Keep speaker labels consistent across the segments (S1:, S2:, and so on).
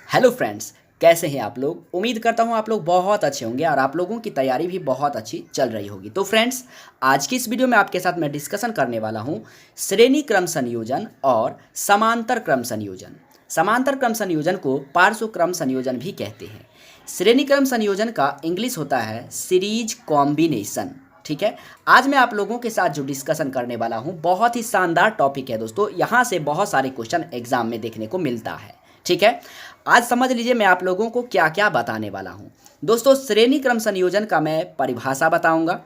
S1: Hello friends, कैसे हैं आप लोग। उम्मीद करता हूं आप लोग बहुत अच्छे होंगे और आप लोगों की तैयारी भी बहुत अच्छी चल रही होगी। तो फ्रेंड्स, आज की इस वीडियो में आपके साथ मैं डिस्कशन करने वाला हूं श्रेणी क्रम संयोजन और समांतर क्रम संयोजन। समांतर क्रम संयोजन को पार्श्व क्रम संयोजन भी कहते हैं। श्रेणी क्रम संयोजन का इंग्लिश होता है सीरीज कॉम्बिनेशन। ठीक है, आज मैं आप लोगों के साथ जो डिस्कशन करने वाला हूं बहुत ही शानदार टॉपिक है दोस्तों। यहाँ से बहुत सारे क्वेश्चन एग्जाम में देखने को मिलता है। ठीक है, आज समझ लीजिए मैं आप लोगों को क्या क्या बताने वाला हूं। दोस्तों, श्रेणी क्रम संयोजन का मैं परिभाषा बताऊंगा,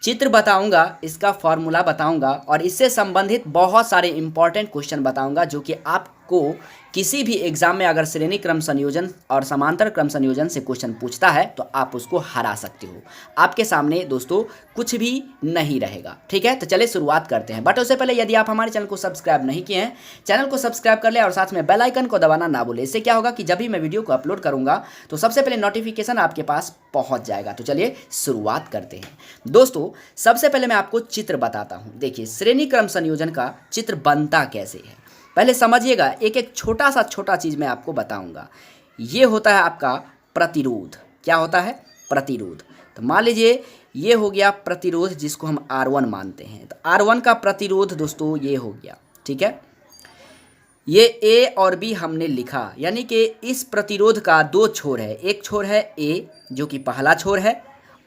S1: चित्र बताऊंगा, इसका फॉर्मूला बताऊंगा और इससे संबंधित बहुत सारे इंपॉर्टेंट क्वेश्चन बताऊंगा जो कि आपको किसी भी एग्जाम में अगर श्रेणी क्रम संयोजन और समांतर क्रम संयोजन से क्वेश्चन पूछता है तो आप उसको हरा सकते हो। आपके सामने दोस्तों कुछ भी नहीं रहेगा। ठीक है, तो चलिए शुरुआत करते हैं। बट उससे पहले यदि आप हमारे चैनल को सब्सक्राइब नहीं किए हैं, चैनल को सब्सक्राइब कर ले और साथ में बेल आइकन को दबाना ना भूलें। इससे क्या होगा कि जब भी मैं वीडियो को अपलोड करूंगा तो सबसे पहले नोटिफिकेशन आपके पास पहुंच जाएगा। तो चलिए शुरुआत करते हैं। दोस्तों, सबसे पहले मैं आपको चित्र बताता हूं। देखिए, श्रेणी क्रम संयोजन का चित्र बनता कैसे है पहले समझिएगा। एक एक छोटा चीज मैं आपको बताऊंगा। ये होता है आपका प्रतिरोध। क्या होता है? प्रतिरोध। तो मान लीजिए ये हो गया प्रतिरोध जिसको हम R1 मानते हैं। तो R1 का प्रतिरोध दोस्तों ये हो गया। ठीक है, ये A और B हमने लिखा, यानी कि इस प्रतिरोध का दो छोर है। एक छोर है A जो कि पहला छोर है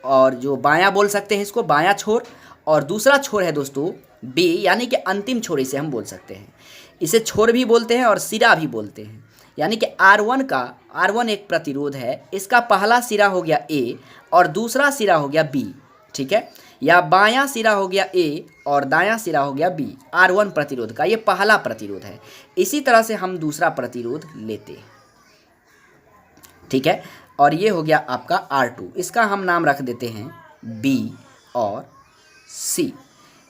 S1: और जो बायां बोल सकते हैं इसको बायां छोर, और दूसरा छोर है दोस्तों B यानी कि अंतिम छोर इसे हम बोल सकते हैं। इसे छोर भी बोलते हैं और सिरा भी बोलते हैं। यानी कि R1 एक प्रतिरोध है। इसका पहला सिरा हो गया A और दूसरा सिरा हो गया B। ठीक है, या बायां सिरा हो गया A और दायां सिरा हो गया B। R1 प्रतिरोध का ये पहला प्रतिरोध है। इसी तरह से हम दूसरा प्रतिरोध लेते हैं। ठीक है, और ये हो गया आपका R2। इसका हम नाम रख देते हैं B और C।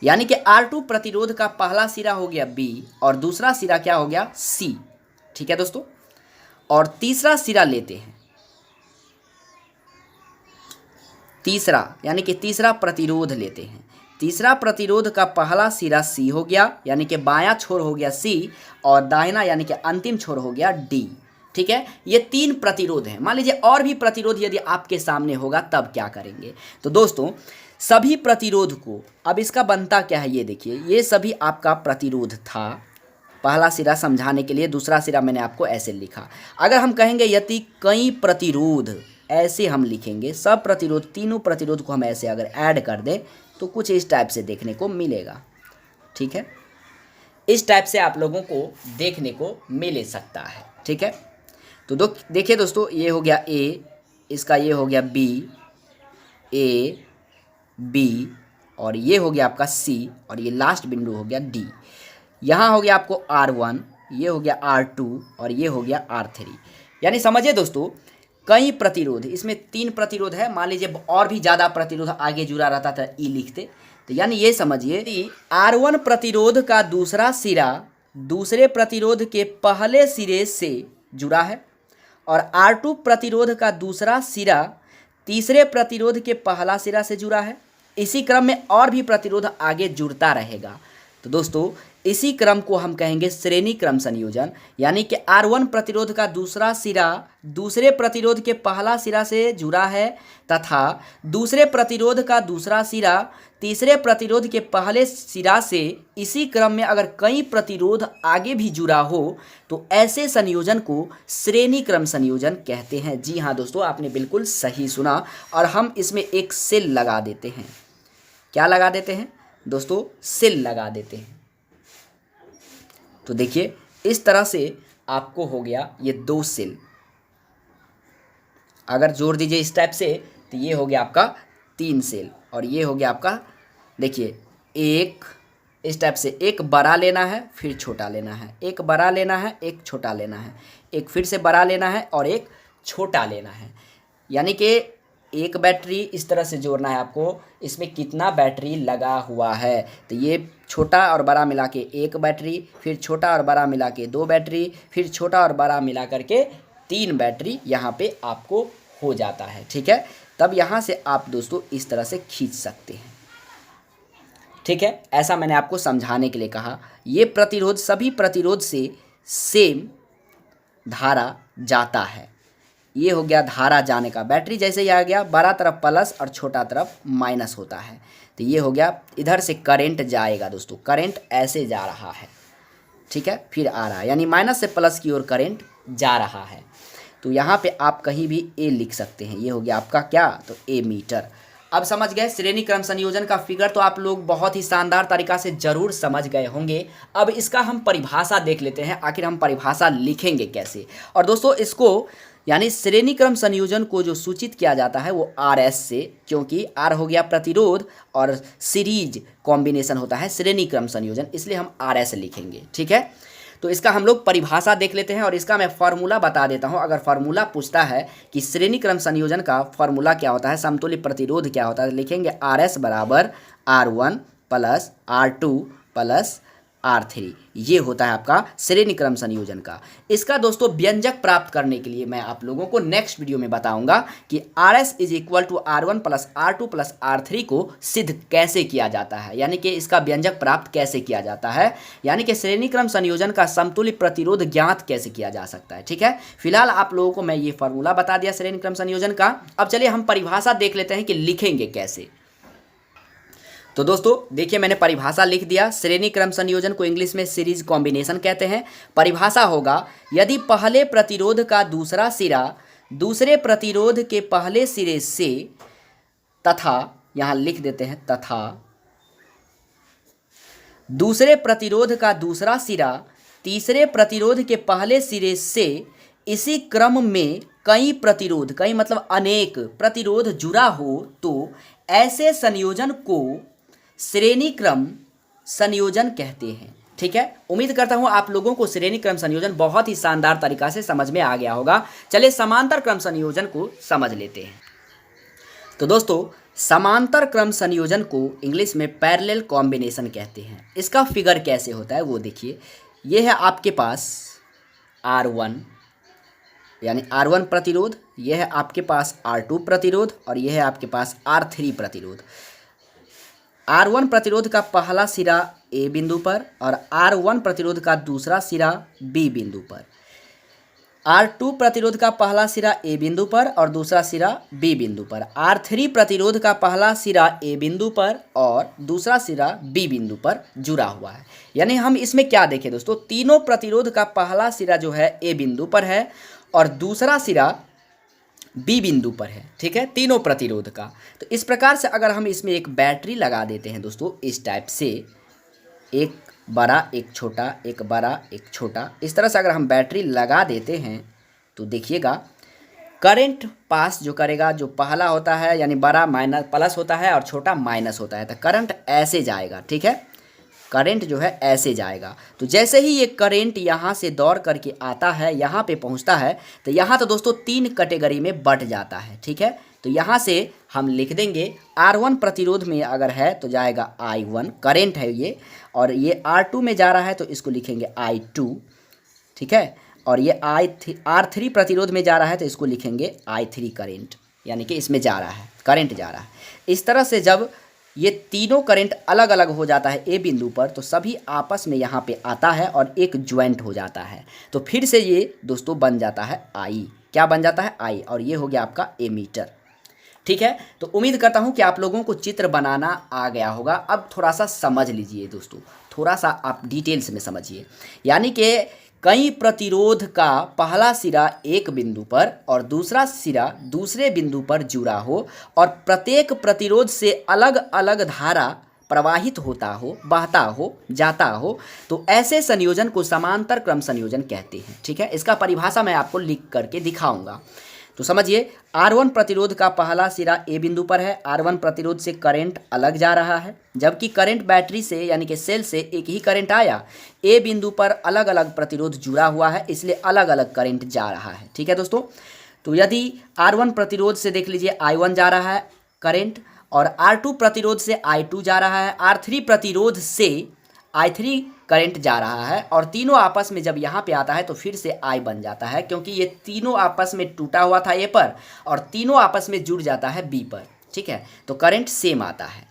S1: यानी कि R2 प्रतिरोध का पहला सिरा हो गया B और दूसरा सिरा क्या हो गया C। ठीक है दोस्तों, और तीसरा सिरा लेते हैं, तीसरा यानी कि तीसरा प्रतिरोध लेते हैं। तीसरा प्रतिरोध का पहला सिरा C हो गया, यानी कि बायां छोर हो गया C और दाहिना यानी कि अंतिम छोर हो गया D। ठीक है, ये तीन प्रतिरोध हैं। मान लीजिए और भी प्रतिरोध यदि आपके सामने होगा तब क्या करेंगे। तो दोस्तों, सभी प्रतिरोध को अब इसका बनता क्या है ये देखिए। ये सभी आपका प्रतिरोध था। पहला सिरा समझाने के लिए, दूसरा सिरा मैंने आपको ऐसे लिखा। अगर हम कहेंगे यदि कई प्रतिरोध, ऐसे हम लिखेंगे सब प्रतिरोध, तीनों प्रतिरोध को हम ऐसे अगर ऐड कर दें तो कुछ इस टाइप से देखने को मिलेगा। ठीक है, इस टाइप से आप लोगों को देखने को मिल सकता है। ठीक है, तो देखिए दोस्तों, ये हो गया A, इसका ये हो गया B, A B, और ये हो गया आपका C, और ये लास्ट बिंदु हो गया D। यहाँ हो गया आपको R1, ये हो गया R2 और ये हो गया R3। यानी समझिए दोस्तों, कई प्रतिरोध, इसमें तीन प्रतिरोध है। मान लीजिए और भी ज़्यादा प्रतिरोध आगे जुड़ा रहता था E लिखते। तो यानी ये समझिए कि R1 प्रतिरोध का दूसरा सिरा दूसरे प्रतिरोध के पहले सिरे से जुड़ा है और R2 प्रतिरोध का दूसरा सिरा तीसरे प्रतिरोध के पहला सिरा से जुड़ा है। इसी क्रम में और भी प्रतिरोध आगे जुड़ता रहेगा। तो दोस्तों, इसी क्रम को हम कहेंगे श्रेणी क्रम संयोजन। यानी कि R1 प्रतिरोध का दूसरा सिरा दूसरे प्रतिरोध के पहला सिरा से जुड़ा है तथा दूसरे प्रतिरोध का दूसरा सिरा तीसरे प्रतिरोध के पहले सिरा से, इसी क्रम में अगर कई प्रतिरोध आगे भी जुड़ा हो तो ऐसे संयोजन को श्रेणी क्रम संयोजन कहते हैं। जी हाँ दोस्तों, आपने बिल्कुल सही सुना। और हम इसमें एक सेल लगा देते हैं। क्या लगा देते हैं दोस्तों? सेल लगा देते हैं। तो देखिए, इस तरह से आपको हो गया ये दो सेल। अगर जोड़ दीजिए इस टाइप से तो ये हो गया आपका तीन सेल, और ये हो गया आपका, देखिए, एक इस टाइप से एक बड़ा लेना है फिर छोटा लेना है, एक बड़ा लेना है एक छोटा लेना है, एक फिर से बड़ा लेना है और एक छोटा लेना है। यानी कि एक बैटरी इस तरह से जोड़ना है आपको। इसमें कितना बैटरी लगा हुआ है, तो ये छोटा और बड़ा मिला के एक बैटरी, फिर छोटा और बड़ा मिला के दो बैटरी, फिर छोटा और बड़ा मिला करके तीन बैटरी यहाँ पे आपको हो जाता है। ठीक है, तब यहाँ से आप दोस्तों इस तरह से खींच सकते हैं। ठीक है, ऐसा मैंने आपको समझाने के लिए कहा। ये प्रतिरोध सभी प्रतिरोध से सेम धारा जाता है। ये हो गया धारा जाने का। बैटरी जैसे ही आ गया, बड़ा तरफ प्लस और छोटा तरफ माइनस होता है, तो ये हो गया इधर से करंट जाएगा दोस्तों, करंट ऐसे जा रहा है, ठीक है, फिर आ रहा है, यानी माइनस से प्लस की ओर करंट जा रहा है। तो यहाँ पे आप कहीं भी ए लिख सकते हैं। ये हो गया आपका क्या, तो ए मीटर। अब समझ गए श्रेणी क्रम संयोजन का फिगर तो आप लोग बहुत ही शानदार तरीका से जरूर समझ गए होंगे। अब इसका हम परिभाषा देख लेते हैं, आखिर हम परिभाषा लिखेंगे कैसे। और दोस्तों इसको यानी श्रेणी क्रम संयोजन को जो सूचित किया जाता है वो आर एस से, क्योंकि आर हो गया प्रतिरोध और सीरीज कॉम्बिनेशन होता है श्रेणी क्रम संयोजन, इसलिए हम आर एस लिखेंगे, ठीक है। तो इसका हम लोग परिभाषा देख लेते हैं और इसका मैं फार्मूला बता देता हूं। अगर फार्मूला पूछता है कि श्रेणी क्रम संयोजन का फार्मूला क्या होता है, समतुल्य प्रतिरोध क्या होता है, लिखेंगे आर एस बराबर R1 plus R2 plus R3। ये होता है आपका श्रेणी क्रम संयोजन का। इसका दोस्तों व्यंजक प्राप्त करने के लिए मैं आप लोगों को नेक्स्ट वीडियो में बताऊंगा कि RS is equal to R1 plus R2 plus R3 को सिद्ध कैसे किया जाता है, यानी कि इसका व्यंजक प्राप्त कैसे किया जाता है, यानी कि श्रेणी क्रम संयोजन का समतुल्य प्रतिरोध ज्ञात कैसे किया जा सकता है, ठीक है। फिलहाल आप लोगों को मैं ये फार्मूला बता दिया श्रेणी क्रम संयोजन का। अब चलिए हम परिभाषा देख लेते हैं कि लिखेंगे कैसे। तो दोस्तों देखिए मैंने परिभाषा लिख दिया। श्रेणी क्रम संयोजन को इंग्लिश में सीरीज कॉम्बिनेशन कहते हैं। परिभाषा होगा, यदि पहले प्रतिरोध का दूसरा सिरा दूसरे प्रतिरोध के पहले सिरे से तथा, यहां लिख देते हैं तथा, दूसरे प्रतिरोध का दूसरा सिरा तीसरे प्रतिरोध के पहले सिरे से इसी क्रम में कई प्रतिरोध, कई मतलब अनेक प्रतिरोध जुड़ा हो, तो ऐसे संयोजन को श्रेणी क्रम संयोजन कहते हैं, ठीक है। उम्मीद करता हूं आप लोगों को श्रेणी क्रम संयोजन बहुत ही शानदार तरीका से समझ में आ गया होगा। चलिए समांतर क्रम संयोजन को समझ लेते हैं। तो दोस्तों समांतर क्रम संयोजन को इंग्लिश में पैरेलल कॉम्बिनेशन कहते हैं। इसका फिगर कैसे होता है वो देखिए। ये है आपके पास R1 यानी R1 प्रतिरोध, यह है आपके पास R2 प्रतिरोध और यह है आपके पास R3 प्रतिरोध। R1 प्रतिरोध का पहला सिरा A बिंदु पर और R1 प्रतिरोध का दूसरा सिरा B बिंदु पर। R2 प्रतिरोध का पहला सिरा A बिंदु पर और दूसरा सिरा B बिंदु पर। R3 प्रतिरोध का पहला सिरा A बिंदु पर और दूसरा सिरा B बिंदु पर जुड़ा हुआ है। यानी हम इसमें क्या देखें दोस्तों, तीनों प्रतिरोध का पहला सिरा जो है A बिंदु पर है और दूसरा सिरा बी बिंदु पर है, ठीक है, तीनों प्रतिरोध का। तो इस प्रकार से अगर हम इसमें एक बैटरी लगा देते हैं दोस्तों, इस टाइप से एक बड़ा एक छोटा, एक बड़ा एक छोटा, इस तरह से अगर हम बैटरी लगा देते हैं तो देखिएगा करंट पास जो करेगा, जो पहला होता है यानी बड़ा माइनस प्लस होता है और छोटा माइनस होता है, तो करंट ऐसे जाएगा, ठीक है, करंट जो है ऐसे जाएगा। तो जैसे ही ये करंट यहाँ से दौड़ करके आता है, यहाँ पे पहुँचता है, तो यहाँ तो दोस्तों तीन कैटेगरी में बट जाता है, ठीक है। तो यहाँ से हम लिख देंगे R1 प्रतिरोध में अगर है तो जाएगा I1 करंट है ये, और ये R2 में जा रहा है तो इसको लिखेंगे I2, ठीक है, और ये R3 प्रतिरोध में जा रहा है तो इसको लिखेंगे I3 करंट, यानी कि इसमें जा रहा है, करंट जा रहा है। इस तरह से जब ये तीनों करंट अलग अलग हो जाता है ए बिंदु पर, तो सभी आपस में यहाँ पे आता है और एक ज्वाइंट हो जाता है। तो फिर से ये दोस्तों बन जाता है आई, क्या बन जाता है आई, और ये हो गया आपका एमीटर, ठीक है। तो उम्मीद करता हूँ कि आप लोगों को चित्र बनाना आ गया होगा। अब थोड़ा सा समझ लीजिए दोस्तों, थोड़ा सा आप डिटेल्स में समझिए। यानी कि कई प्रतिरोध का पहला सिरा एक बिंदु पर और दूसरा सिरा दूसरे बिंदु पर जुड़ा हो और प्रत्येक प्रतिरोध से अलग अलग धारा प्रवाहित होता हो, बहता हो, जाता हो, तो ऐसे संयोजन को समांतर क्रम संयोजन कहते हैं, ठीक है। इसका परिभाषा मैं आपको लिख करके दिखाऊंगा। तो समझिए, R1 प्रतिरोध का पहला सिरा A बिंदु पर है। R1 प्रतिरोध से करंट अलग जा रहा है, जबकि करंट बैटरी से यानी कि सेल से एक ही करंट आया। A बिंदु पर अलग अलग प्रतिरोध जुड़ा हुआ है, इसलिए अलग अलग करंट जा रहा है, ठीक है दोस्तों। तो यदि R1 प्रतिरोध से देख लीजिए I1 जा रहा है करंट, और R2 प्रतिरोध से I2 जा रहा है, R3 प्रतिरोध से I3 करंट जा रहा है, और तीनों आपस में जब यहाँ पे आता है तो फिर से I बन जाता है, क्योंकि ये तीनों आपस में टूटा हुआ था A पर और तीनों आपस में जुड़ जाता है B पर, ठीक है। तो करंट सेम आता है।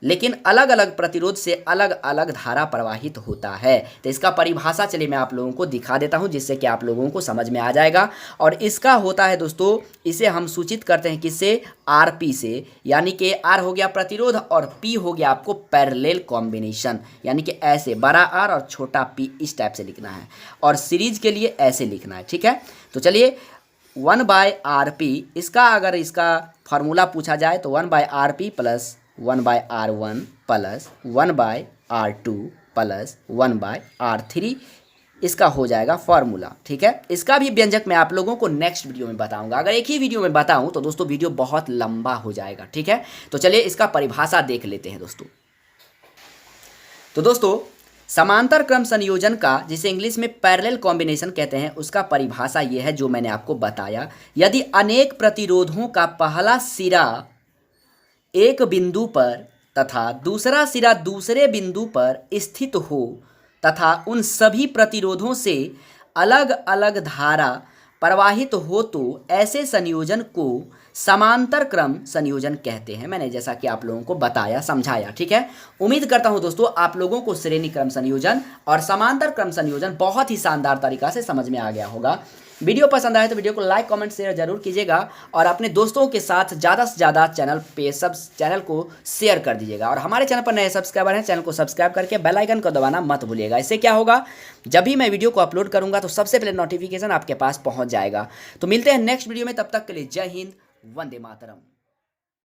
S1: लेकिन अलग अलग प्रतिरोध से अलग अलग धारा प्रवाहित होता है। तो इसका परिभाषा चलिए मैं आप लोगों को दिखा देता हूं, जिससे कि आप लोगों को समझ में आ जाएगा। और इसका होता है दोस्तों, इसे हम सूचित करते हैं किससे, आरपी से, यानी कि आर हो गया प्रतिरोध और पी हो गया आपको पैरेलल कॉम्बिनेशन, यानी कि ऐसे बड़ा आर और छोटा पी इस टाइप से लिखना है, और सीरीज के लिए ऐसे लिखना है। ठीक है, तो चलिए 1/RP, इसका अगर इसका फार्मूला पूछा जाए तो 1/RP plus 1/R1 plus 1/R2 plus 1/R3 इसका हो जाएगा फार्मूला। ठीक है, इसका भी व्यंजक मैं आप लोगों को नेक्स्ट वीडियो में बताऊंगा। अगर एक ही वीडियो में बताऊं तो दोस्तों वीडियो बहुत लंबा हो जाएगा। ठीक है, तो चलिए इसका परिभाषा देख लेते हैं दोस्तों। तो दोस्तों समांतर क्रम संयोजन का, जिसे इंग्लिश में पैरेलल कॉम्बिनेशन कहते हैं, उसका परिभाषा ये है जो मैंने आपको बताया। यदि अनेक प्रतिरोधों का पहला सिरा एक बिंदु पर तथा दूसरा सिरा दूसरे बिंदु पर स्थित हो तथा उन सभी प्रतिरोधों से अलग अलग धारा प्रवाहित हो, तो ऐसे संयोजन को समांतर क्रम संयोजन कहते हैं। मैंने जैसा कि आप लोगों को बताया, समझाया। ठीक है, उम्मीद करता हूं दोस्तों आप लोगों को श्रेणी क्रम संयोजन और समांतर क्रम संयोजन बहुत ही शानदार तरीका से समझ में आ गया होगा। वीडियो पसंद आए तो वीडियो को लाइक कमेंट शेयर जरूर कीजिएगा, और अपने दोस्तों के साथ ज़्यादा से ज़्यादा चैनल को शेयर कर दीजिएगा। और हमारे चैनल पर नए सब्सक्राइबर हैं, चैनल को सब्सक्राइब करके बेल आइकन को दबाना मत भूलिएगा। इससे क्या होगा, जब भी मैं वीडियो को अपलोड करूंगा तो सबसे पहले नोटिफिकेशन आपके पास पहुंच जाएगा। तो मिलते हैं नेक्स्ट वीडियो में, तब तक के लिए जय हिंद, वंदे मातरम।